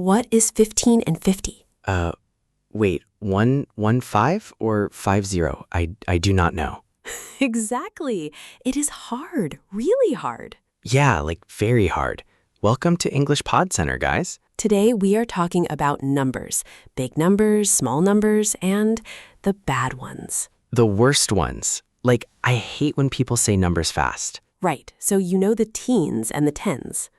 What is 15 and 50? Wait, 115 or 50? I do not know. Exactly. It is hard, really hard. Yeah, like very hard. Welcome to English Pod Center, guys. Today we are talking about numbers, big numbers, small numbers, and the bad ones. The worst ones. Like, I hate when people say numbers fast. Right, so you know the teens and the tens.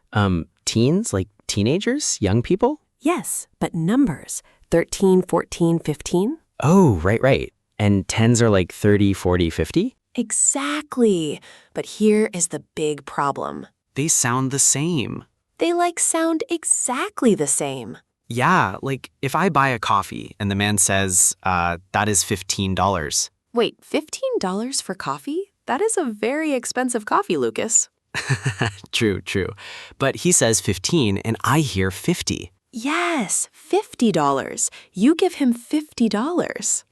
Teens? Like teenagers? Young people? Yes, but numbers, 13, 14, 15? Oh, right. And tens are like 30, 40, 50? Exactly. But here is the big problem. They sound the same. They sound exactly the same. Yeah, like if I buy a coffee and the man says, that is $15. Wait, $15 for coffee? That is a very expensive coffee, Lucas. True. But he says 15 and I hear 50. Yes, $50. You give him $50.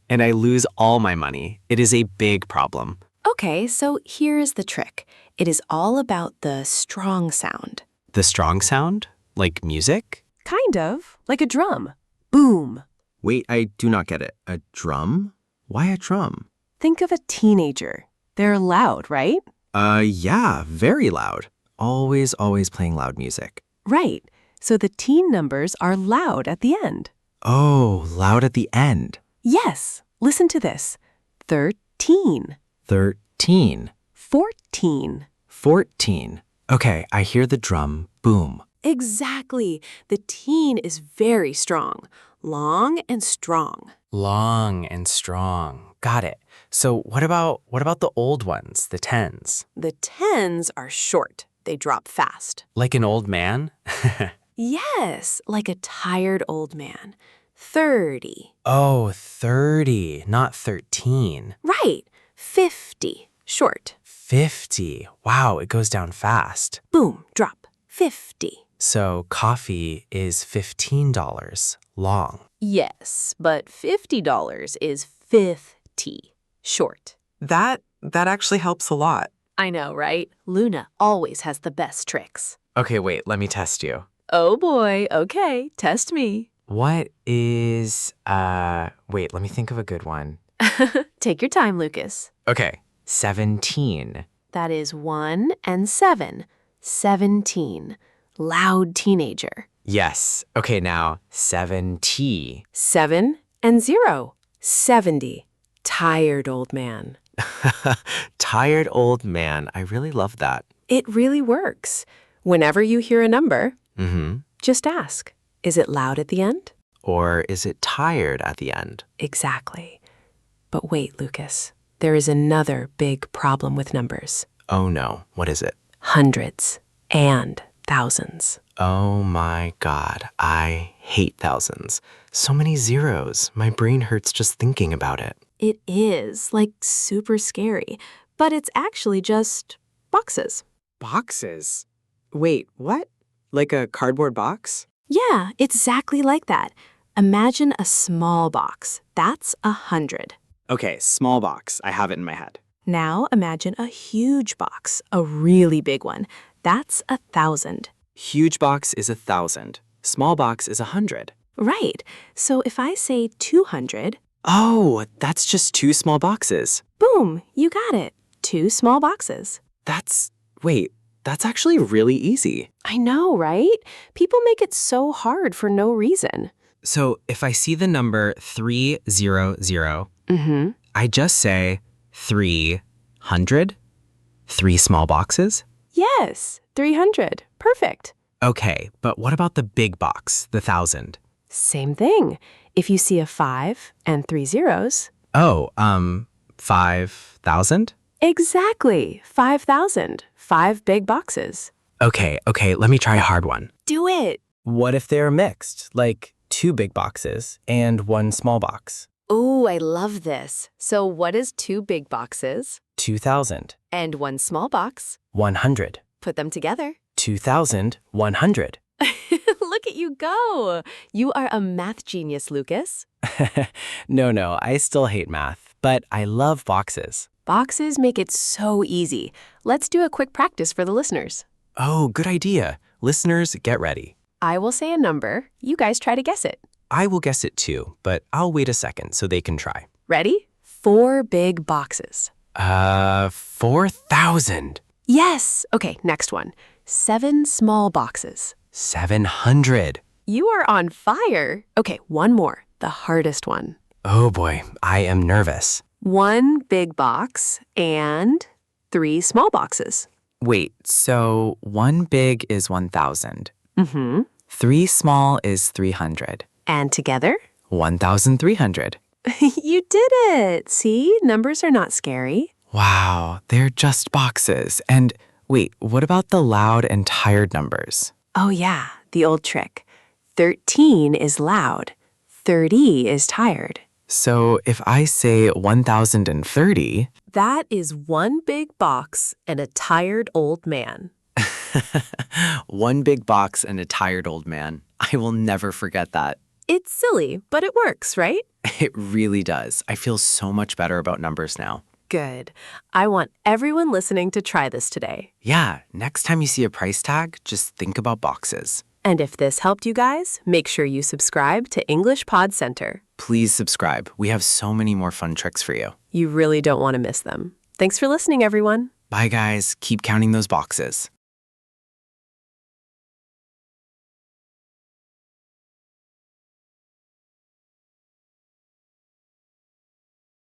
And I lose all my money. It is a big problem. Okay, so here is the trick. It is all about the strong sound. The strong sound? Like music? Kind of, like a drum. Boom. Wait, I do not get it. A drum? Why a drum? Think of a teenager. They're loud, right? Yeah, very loud. Always playing loud music. Right. So the teen numbers are loud at the end. Oh, loud at the end. Yes. Listen to this. 13. 13. 14. 14. Okay, I hear the drum. Boom. Exactly. The teen is very strong. Long and strong. Long and strong. Got it. So what about the old ones, the tens? The tens are short. They drop fast. Like an old man? Yes, like a tired old man. 30. Oh, 30, not 13. Right. 50. Short. 50. Wow, it goes down fast. Boom, drop. 50. So coffee is $15 long. Yes, but $50 is 50. Short. That actually helps a lot. I know, right? Luna always has the best tricks. Okay, wait, let me test you. Oh boy, okay, test me. What is, wait, let me think of a good one. Take your time, Lucas. Okay, 17. That is 1 and 7. 17. Loud teenager. Yes. Okay, now 70. 7 and 0. 70. Tired old man. Tired old man. I really love that. It really works. Whenever you hear a number, just ask, is it loud at the end? Or is it tired at the end? Exactly. But wait, Lucas, there is another big problem with numbers. Oh no, what is it? Hundreds and thousands. Oh my God, I hate thousands. So many zeros. My brain hurts just thinking about it. It is, like, super scary, but it's actually just boxes. Boxes? Wait, what? Like a cardboard box? Yeah, exactly like that. Imagine a small box. That's 100. Okay, small box. I have it in my head. Now imagine a huge box, a really big one. That's 1,000. Huge box is 1,000. Small box is 100. Right. So if I say 200, Oh, that's just 2 small boxes. boom, you got it. 2 small boxes. Wait, that's actually really easy. I know, right? People make it so hard for no reason. So if I see the number 300, I just say 300? 3 small boxes? Yes, 300. Perfect. Okay, but what about the big box, the 1,000? Same thing. If you see a 5 and 3 zeros, Oh, 5,000? exactly, 5,000. 5 big boxes. Okay, let me try a hard one. Do it. What if they're mixed, like 2 big boxes and 1 small box? Ooh, I love this. So what is 2 big boxes 2,000, and 1 small box? 100, Put them together. 2,100. Look at you go. You are a math genius, Lucas. No, I still hate math, but I love boxes. Boxes make it so easy. Let's do a quick practice for the listeners. Oh, good idea. Listeners, get ready. I will say a number. You guys try to guess it. I will guess it too, but I'll wait a second so they can try. Ready? 4 big boxes. 4,000. Yes. Okay, next one. 7 small boxes. 700. You are on fire. Okay, one more. The hardest one. Oh boy, I am nervous. 1 big box and 3 small boxes. Wait, so 1 big is 1,000. Mm-hmm. 3 small is 300. And together? 1,300. You did it. See, numbers are not scary. Wow, they're just boxes. And wait, what about the loud and tired numbers? Oh yeah, the old trick. 13 is loud. 30 is tired. So if I say 1,030, That is 1 big box and a tired old man. 1 big box and a tired old man. I will never forget that. It's silly, but it works, right? It really does. I feel so much better about numbers now. Good. I want everyone listening to try this today. Yeah, next time you see a price tag, just think about boxes. And if this helped you guys, make sure you subscribe to English Pod Center. Please subscribe. We have so many more fun tricks for you. You really don't want to miss them. Thanks for listening, everyone. Bye, guys. Keep counting those boxes.